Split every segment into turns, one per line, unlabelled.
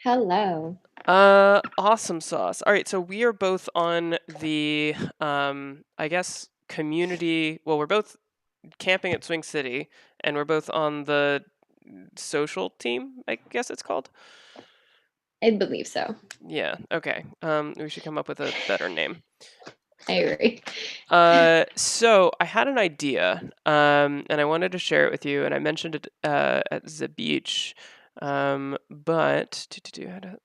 Hello.
Awesome sauce. All right, so we are both on the, I guess, community. Well, we're both camping at Swing City, and we're both on the social team, I guess it's called.
I believe so.
Yeah, okay. We should come up with a better name.
I agree.
So I had an idea, and I wanted to share it with you, and I mentioned it at the beach. But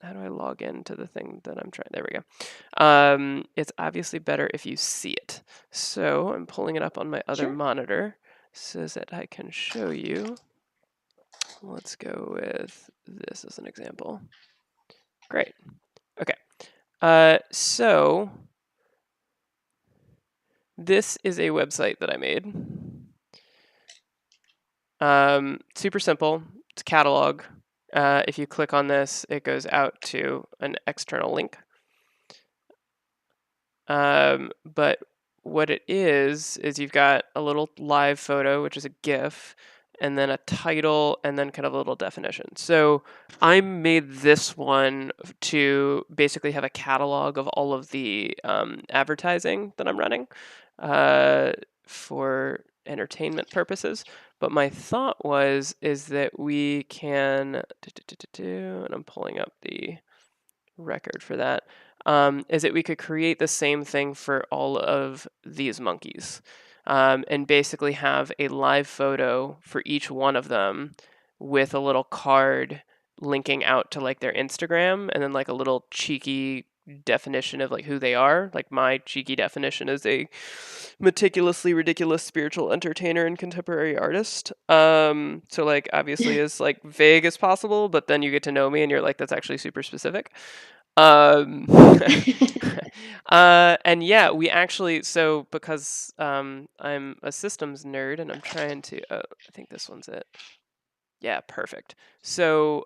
how do I log into the thing that I'm trying? There we go. It's obviously better if you see it. So I'm pulling it up on my other
Sure.
monitor so that I can show you. Let's go with this as an example. Great. Okay. So this is a website that I made. Super simple. It's a catalog. If you click on this, it goes out to an external link. But what it is you've got a little live photo, which is a GIF, and then a title, and then kind of a little definition. So I made this one to basically have a catalog of all of the advertising that I'm running for entertainment purposes. But my thought is that we can, and I'm pulling up the record for that, is that we could create the same thing for all of these monkeys, and basically have a live photo for each one of them with a little card linking out to like their Instagram, and then like a little cheeky definition of like who they are. Like my cheeky definition is a meticulously ridiculous spiritual entertainer and contemporary artist. So like obviously as like vague as possible, but then you get to know me and you're like, that's actually super specific. Um, and yeah, we actually, so because I'm a systems nerd and I'm trying to, oh, I think this one's it. Yeah, perfect. So,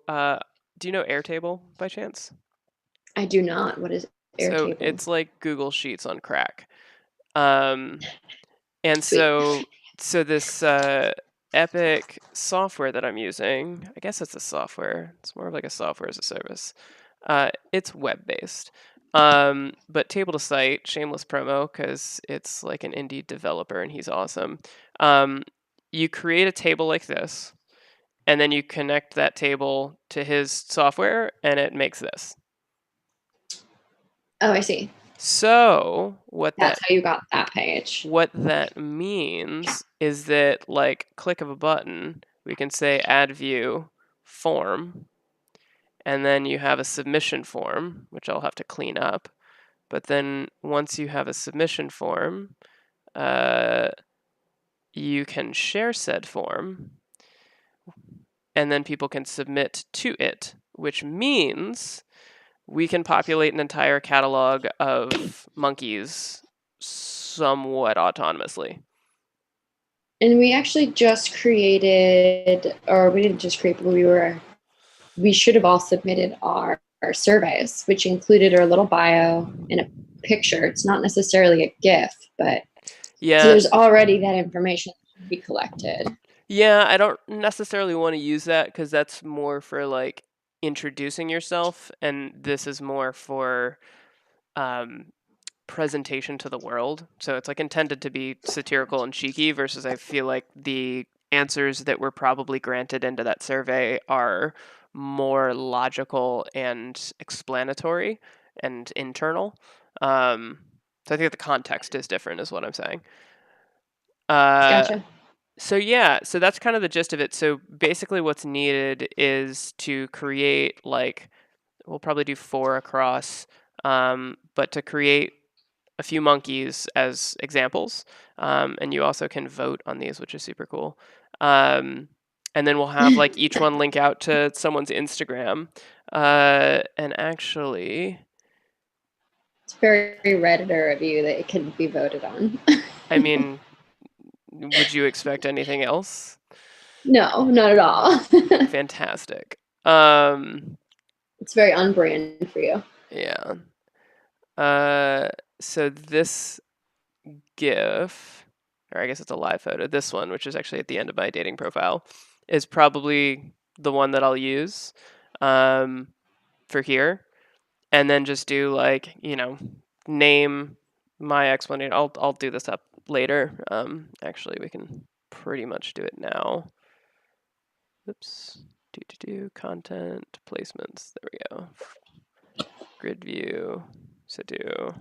do you know Airtable by chance?
I do not. What is
So
Airtable?
it's like Google Sheets on crack. Um, and
Sweet.
so this Epic software that I'm using, I guess it's a software. It's more of like a software as a service. It's web based. But Table to Site, shameless promo because it's like an indie developer and he's awesome. Um, you create a table like this, and then you connect that table to his software, and it makes this.
Oh, I see.
So
That's how you got that page.
what that means is that like click of a button, we can say add view form, and then you have a submission form, which I'll have to clean up. But then once you have a submission form, uh, you can share said form, and then people can submit to it, which means we can populate an entire catalog of monkeys somewhat autonomously.
And we actually just created, or we didn't just create, but we should have all submitted our surveys, which included our little bio and a picture. It's not necessarily a GIF, but so
Yeah,
there's already that information to be collected.
yeah, I don't necessarily want to use that because that's more for like introducing yourself, and this is more for um, presentation to the world. So it's like intended to be satirical and cheeky, versus I feel like the answers that were probably granted into that survey are more logical and explanatory and internal. So I think the context is different, is what I'm saying. Uh,
Gotcha.
so yeah, so that's kind of the gist of it. So basically what's needed is to create like, we'll probably do 4 across, but to create a few monkeys as examples. And you also can vote on these, which is super cool. And then we'll have like each one link out to someone's Instagram. And actually,
It's very Redditor of you that it can be voted on.
I mean, would you expect anything else?
No, not at all.
Fantastic. Um,
It's very on brand for you.
yeah. Uh, so this GIF, or I guess it's a live photo, this one, which is actually at the end of my dating profile, is probably the one that I'll use. Um, for here, and then just do like, name my explanation. I'll do this up later. Actually, we can pretty much do it now. Oops. Do content placements. There we go. Grid view. So do.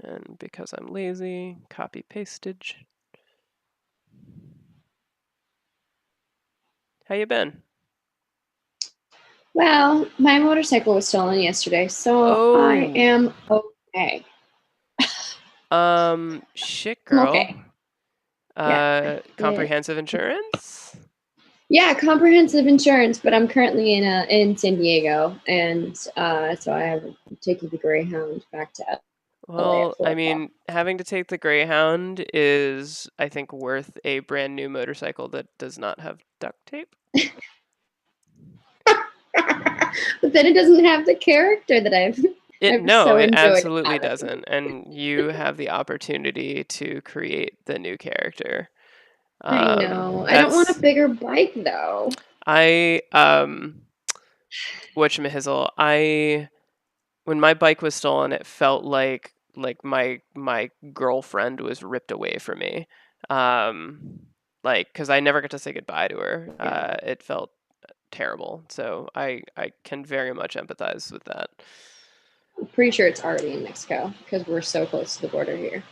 And because I'm lazy, copy pastage. How you been?
Well, my motorcycle was stolen yesterday, so I
Oh,
am okay.
shit,
I'm
girl.
okay. Yeah.
Comprehensive insurance?
Yeah, comprehensive insurance, but I'm currently in San Diego, and so I have taken the Greyhound back to LA
Well,
at 4 o'clock.
having to take the Greyhound is, I think, worth a brand new motorcycle that does not have duct tape.
But then it doesn't have the character that I've
No,
so
it
enjoyed
absolutely
having.
doesn't. And you have the opportunity to create the new character.
I know. I don't want a
That's
bigger bike though.
I whatchamahizzle. I When my bike was stolen, it felt like my girlfriend was ripped away from me. Um, like, because I never got to say goodbye to her.
Yeah.
It felt terrible. So I can very much empathize with that.
I'm pretty sure it's already in Mexico because we're so close to the border here.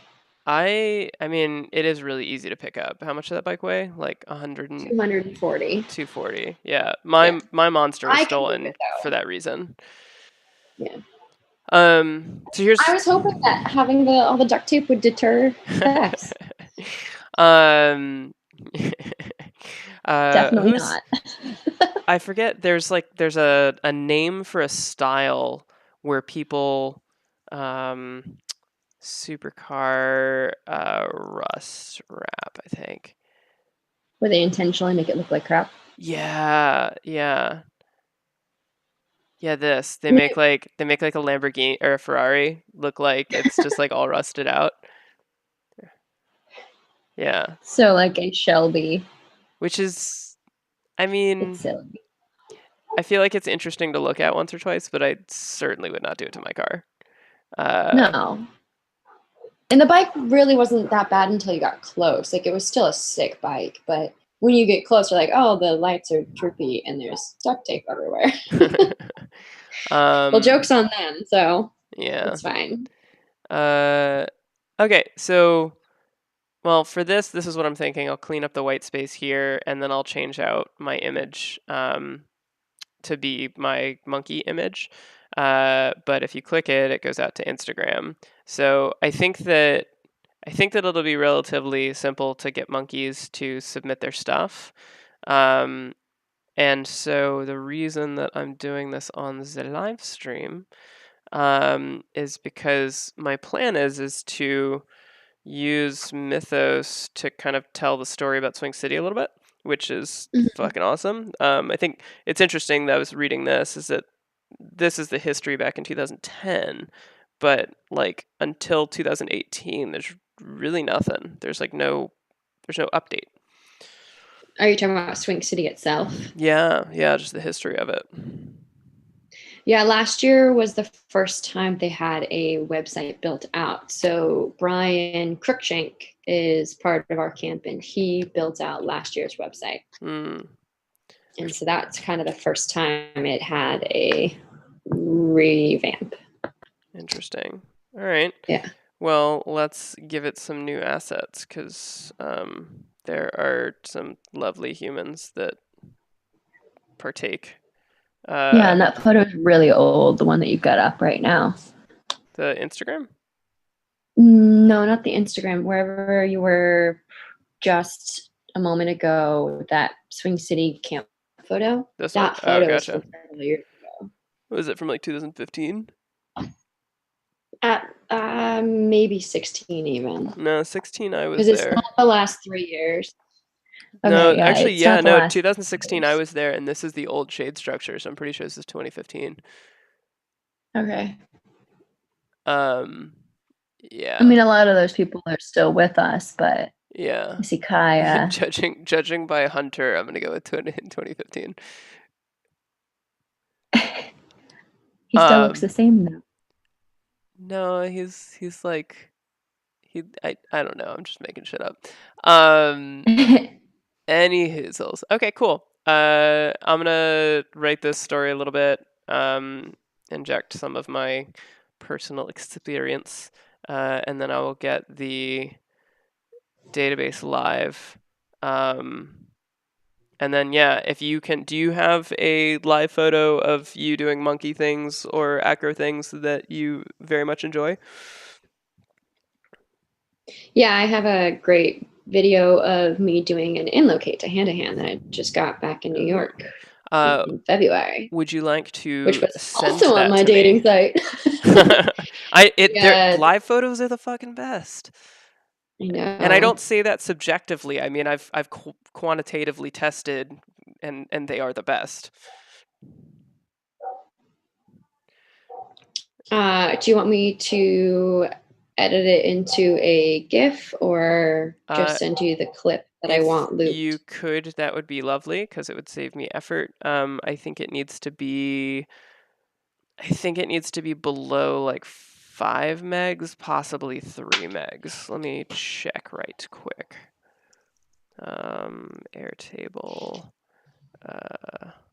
I mean, it is really easy to pick up. How much did that bike weigh? Like 100 and
240.
240. Yeah,
Yeah.
my monster was
I can move
stolen
it
for
though.
that reason.
Yeah.
So
I
here's
was hoping that having all the duct tape would deter thefts.
um
Definitely
who's
not.
I forget, there's a name for a style where people um supercar rust wrap, I think.
Where they intentionally make it look like crap.
Yeah, yeah. Yeah, this.
I mean,
They make like a Lamborghini or a Ferrari look like it's just like all rusted out. Yeah.
so like a Shelby.
Which is, I
It's
mean,
silly.
I feel like it's interesting to look at once or twice, but I certainly would not do it to my car. Uh,
No. And the bike really wasn't that bad until you got close. Like it was still a sick bike, but when you get close, you're like, oh, the lights are droopy and there's duct tape everywhere. Well,
um,
joke's on them, so
yeah.
it's fine.
Uh, okay, so well, for this is what I'm thinking. I'll clean up the white space here, and then I'll change out my image to be my monkey image. But if you click it, it goes out to Instagram. So I think that it'll be relatively simple to get monkeys to submit their stuff. Um, and so the reason that I'm doing this on the live stream is because my plan is to use Mythos to kind of tell the story about Swing City a little bit, which is
Mhm.
fucking awesome. I think it's interesting that I was reading this is that this is the history back in 2010, but like until 2018, there's really nothing. There's no update.
Are you talking about Swing City itself?
Yeah, yeah, just the history of it.
Yeah, last year was the first time they had a website built out. So Brian Cruikshank is part of our camp, and he built out last year's website.
Hmm,
And so that's kind of the first time it had a revamp.
interesting. All right.
Yeah.
Well, let's give it some new assets because there are some lovely humans that partake.
Yeah,
Uh,
and that photo is really old, the one that you've got up right now.
the Instagram?
No, not the Instagram. Wherever you were just a moment ago, that Swing City camp photo.
This one?
That
Oh,
photo is
gotcha.
from several years ago.
Was it from like 2015?
At maybe 16 even.
No, 16 I was
Because it's not
there.
the last 3 years.
No,
Okay, yeah,
actually,
it's
yeah,
not the
no,
last
2016 I
years.
was there, and this is the old shade structure, so I'm pretty sure this is 2015.
Okay.
Um,
I
yeah,
mean, a lot of those people are still with us, but
Yeah.
Isekaya.
Judging by Hunter, I'm gonna go with 2015.
He still looks the
Um,
same though.
no, he's like I don't know. I'm just making shit up. Um, any hoozles. Okay, cool. I'm gonna write this story a little bit. Inject some of my personal experience, and then I will get the database live. And then yeah, if you can, do you have a live photo of you doing monkey things or acro things that you very much enjoy?
Yeah, I have a great video of me doing an in-locate to hand-to-hand that I just got back in New
Ooh.
York
Uh,
in February,
would you like
which
to
was
send
also on
that
my
to me?
dating site.
Their
Yeah,
live photos are the fucking best.
I
And I
know.
don't say that subjectively. I mean, I've quantitatively tested, and they are the best.
Do you want me to edit it into a GIF or
Uh,
just send you the clip that I
if
want
you
looped?
could, that would be lovely because it would save me effort. I think it needs to be. I think it needs to be below like 5 megs, possibly 3 megs. Let me check right quick. Airtable.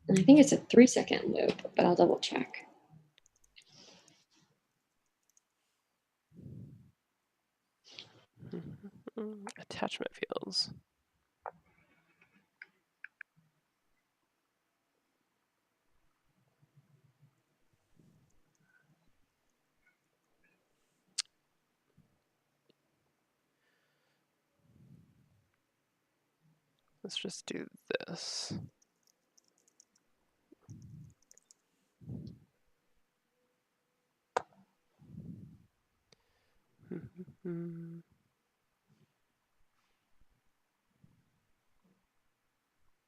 And I think it's a 3-second loop, but I'll double check.
Attachment fields. Let's just do this.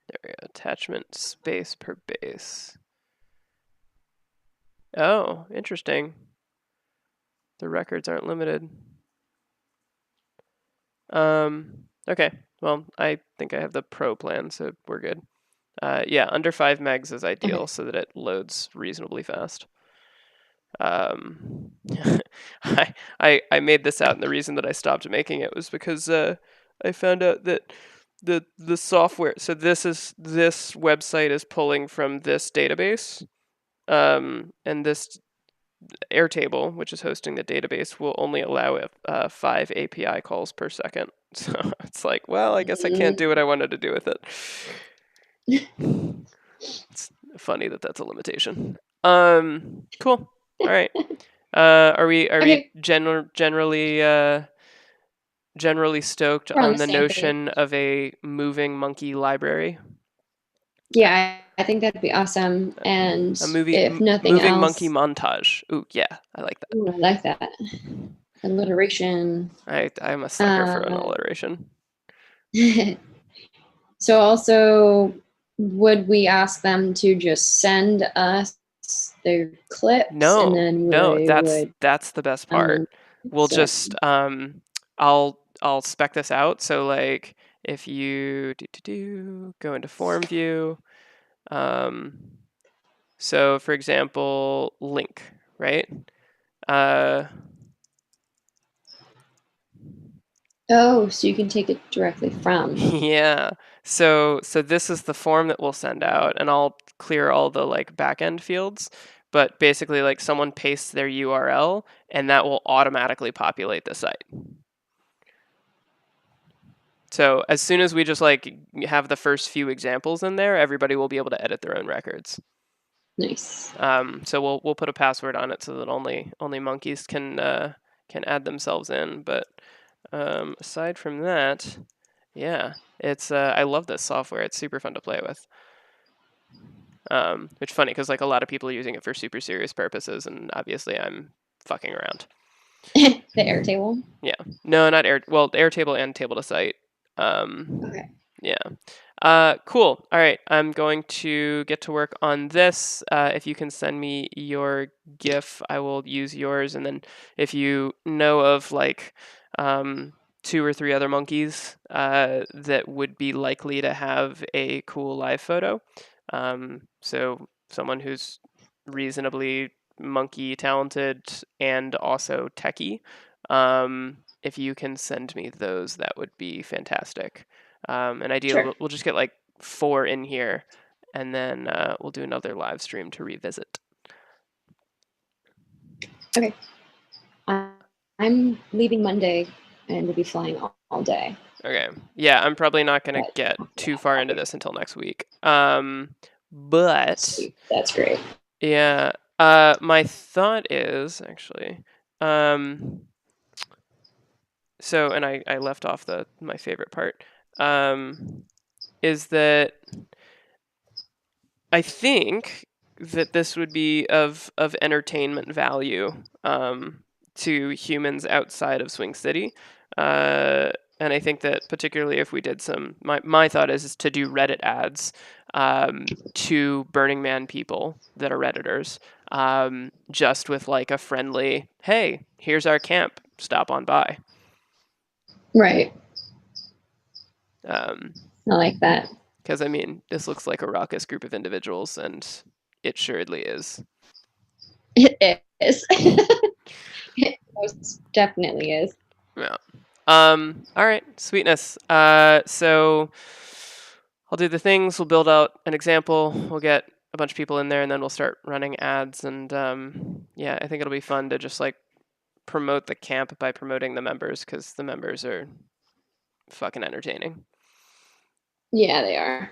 There we go. Attachment space per base. Oh, interesting. The records aren't limited. Okay. Well, I think I have the pro plan, so we're good. Yeah, under 5 megs is ideal
Okay.
so that it loads reasonably fast. Um, I made this out, and the reason that I stopped making it was because I found out that the software. So this website is pulling from this database, and this Airtable, which is hosting the database, will only allow 5 API calls per second. So it's like, well, I guess I can't do what I wanted to do with it. It's funny that that's a limitation. Cool. All right. Are we
Okay,
generally stoked
we're on
on
the
the
same page.
notion of a moving monkey library?
Yeah, I think that'd be awesome. And
A
if nothing
moving monkey
else,
montage. Ooh, yeah, I like that.
ooh, I like that. Alliteration.
I'm a sucker for an
Uh,
alliteration.
so also, would we ask them to just send us their clips and
No,
then
no,
we
that's
would
that's the best part. We'll
so
just I'll spec this out. So like if you go into form view, um, so for example, link, right? Uh,
oh, so you can take it directly from.
yeah. So this is the form that we'll send out, and I'll clear all the like backend fields. But basically, like someone pastes their URL, and that will automatically populate the site. So as soon as we just like have the first few examples in there, everybody will be able to edit their own records.
Nice.
So we'll put a password on it so that only monkeys can add themselves in. But aside from that, yeah, it's I love this software. It's super fun to play with. Which is funny because like a lot of people are using it for super serious purposes, and obviously I'm fucking around.
The Airtable.
Yeah, no, not Air. Well, Airtable and Table to Site. Um,
Okay.
yeah. Cool. All right. I'm going to get to work on this. If you can send me your GIF, I will use yours. And then if you know of like 2 or 3 other monkeys that would be likely to have a cool live photo. So someone who's reasonably monkey talented and also techie. If you can send me those, that would be fantastic. And ideally,
Sure.
we'll just get like 4 in here, and then we'll do another live stream to revisit.
Okay. I'm leaving Monday and we'll be flying all day.
Okay. Yeah, I'm probably not going to
But
get
after
too
that,
far
I'll
into
be-
this until next week. But
Sweet. That's great.
yeah, my thought is actually, so, and I left off my favorite part, is that I think that this would be of entertainment value to humans outside of Swing City. And I think that particularly if we did my thought is to do Reddit ads to Burning Man people that are Redditors, just with like a friendly, hey, here's our camp, stop on by.
Right.
Um,
I like that.
Because I mean, this looks like a raucous group of individuals, and it surely is.
It is. It most definitely is.
Yeah. All right, sweetness. So I'll do the things. We'll build out an example. We'll get a bunch of people in there, and then we'll start running ads. And yeah, I think it'll be fun to just like promote the camp by promoting the members, because the members are fucking entertaining.
Yeah, they are.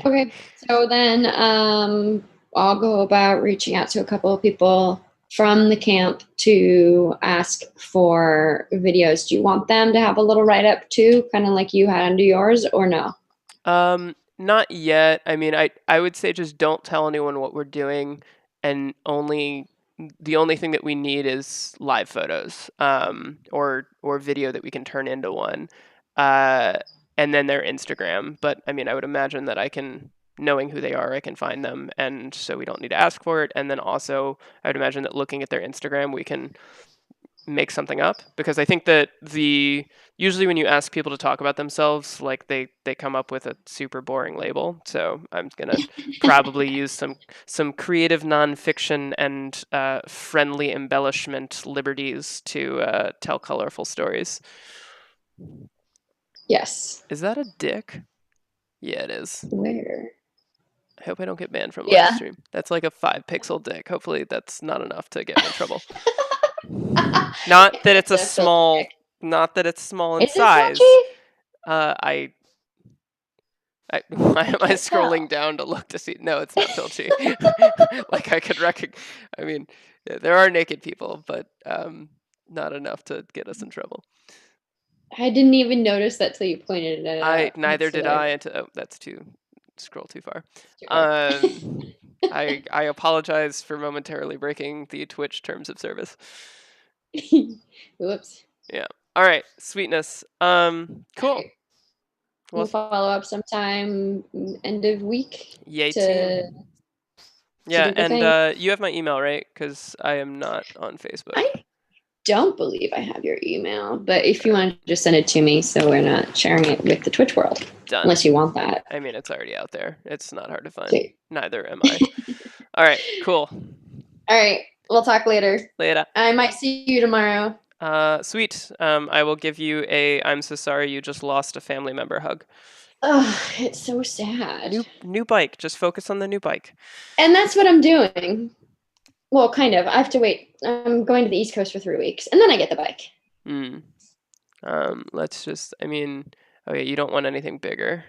Okay. So then I'll go about reaching out to a couple of people from the camp to ask for videos. Do you want them to have a little write up too, kind of like you had under yours, or no?
Not yet. I mean, I would say just don't tell anyone what we're doing, and the only thing that we need is live photos, or video that we can turn into one, uh, and then their Instagram. But I mean, I would imagine that knowing who they are, I can find them, and so we don't need to ask for it. And then also, I would imagine that looking at their Instagram, we can make something up, because I think that usually when you ask people to talk about themselves, like they come up with a super boring label. So I'm gonna probably use some creative nonfiction and friendly embellishment liberties to tell colorful stories.
Yes.
Is that a dick? Yeah, it is.
Where?
I hope I don't get banned from
Yeah.
live stream. That's like a 5-pixel dick. Hopefully that's not enough to get me in trouble. Not that it's a small,
dick.
not that it's small in
Is it
size.
Filchy?
Why am I
can't
scrolling
tell.
down to look to see? No, it's not filchy. Like I could recognize. I mean, yeah, there are naked people, but not enough to get us in trouble.
I didn't even notice that till you pointed it out.
Neither
That's
did I. Oh, that's scroll too far.
too far.
I apologize for momentarily breaking the Twitch terms of service.
Whoops.
Yeah. All right. Sweetness. Cool.
Okay. We'll follow up sometime end of week
Yay
to
team. Yeah,
do the
and
thing.
you have my email, right? Because I am not on Facebook.
I don't believe I have your email, but if you want to just send it to me so we're not sharing it with the Twitch world.
Done.
Unless you want that.
I mean, it's already out there. It's not hard to find.
Okay.
Neither am I. All right, cool.
All right. We'll talk later.
Later.
I might see you tomorrow.
Sweet. I will give you I'm so sorry you just lost a family member hug.
Oh, it's so sad.
New bike. Just focus on the new bike.
And that's what I'm doing. Well, kind of. I have to wait. I'm going to the East Coast for 3 weeks, and then I get the bike.
Let's just. I mean, okay. You don't want anything bigger.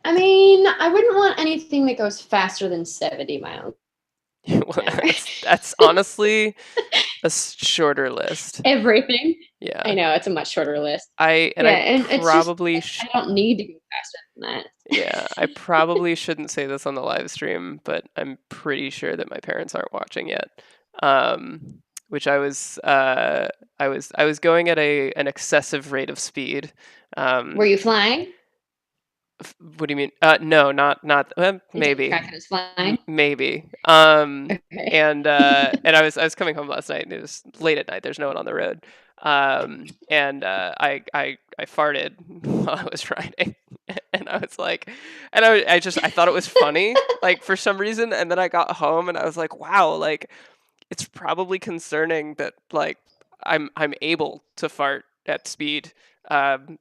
I mean, I wouldn't want anything that goes faster than 70 miles.
Well, that's honestly a shorter list.
Everything.
Yeah.
I know, it's a much shorter list.
I probably
it's just, I don't need to go faster than that.
Yeah, I probably shouldn't say this on the live stream, but I'm pretty sure that my parents aren't watching yet. Which I was going at an excessive rate of speed.
Were you flying?
What do you mean? No, not maybe.
Kraken is flying.
Maybe.
Okay.
And I was coming home last night, and it was late at night. There's no one on the road. And I farted while I was riding, and I was like, and I thought it was funny, like for some reason, and then I got home and I was like, wow, like it's probably concerning that like I'm able to fart at speed,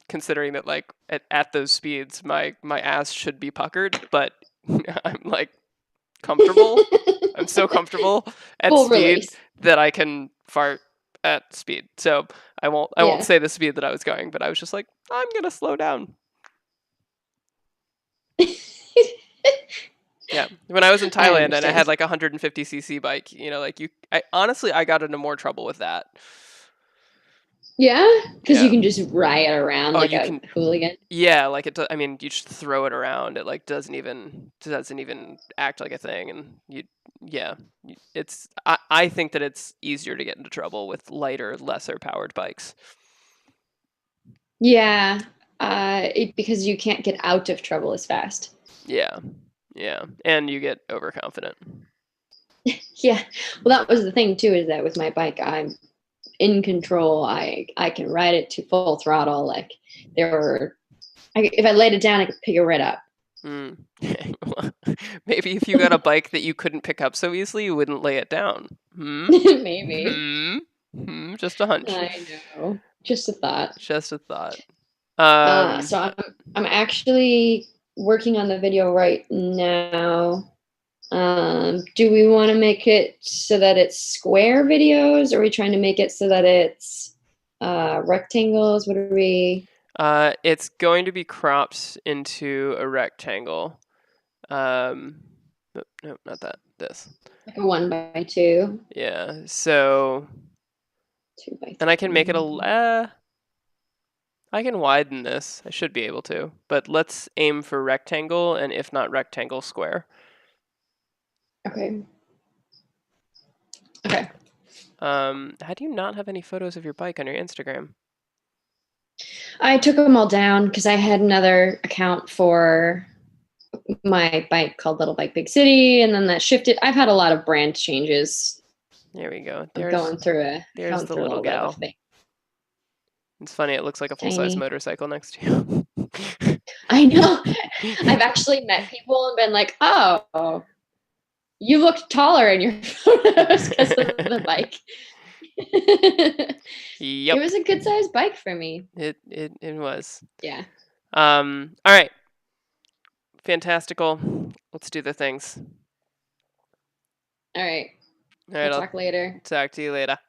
considering that like at those speeds my ass should be puckered, but I'm like comfortable. I'm so comfortable at
Full
speed
release.
that I can fart at speed. So I won't
Yeah.
say the speed that I was going, but I was just like, I'm gonna slow down. Yeah. When I was in
I
Thailand and I had
understand.
like a 150cc bike, like I honestly I got into more trouble with that.
Yeah, because you
Yeah.
can just ride around
Oh,
like
you
a
can.
hooligan.
Yeah, like I mean, you just throw it around. It like doesn't even act like a thing, and yeah, it's. I think that it's easier to get into trouble with lighter, lesser powered bikes.
Yeah, because you can't get out of trouble as fast.
Yeah, yeah, and you get overconfident.
Yeah, well, that was the thing too. Is that with my bike, I'm in control. I can ride it to full throttle. Like if I laid it down, I could pick it right up.
Mm. Maybe if you got a bike that you couldn't pick up so easily, you wouldn't lay it down.
Maybe.
Just a hunch.
I know. Just a thought.
Just a thought.
So I'm actually working on the video right now. Do we want to make it so that it's square videos? Or are we trying to make it so that it's rectangles? What are we?
It's going to be cropped into a rectangle. Nope, not that. This.
Like a 1x2.
Yeah. So,
2x3.
and I can make it I can widen this. I should be able to, but let's aim for rectangle, and if not rectangle, square.
Okay. Okay.
How do you not have any photos of your bike on your Instagram?
I took them all down because I had another account for my bike called Little Bike Big City, and then that shifted. I've had a lot of brand changes.
There we go.
I'm going through a
little
little bit of
gal.
a thing.
It's funny. It looks like a full-size
Tiny.
motorcycle next to you.
I know. I've actually met people and been like, "Oh, you looked taller in your photos because of the bike."
Yep.
It was a good sized bike for me.
It was.
Yeah.
All right. Fantastical. Let's do the things.
All right.
All right.
We'll
I'll
talk later.
talk to you later.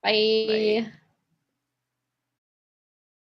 Bye.
Bye.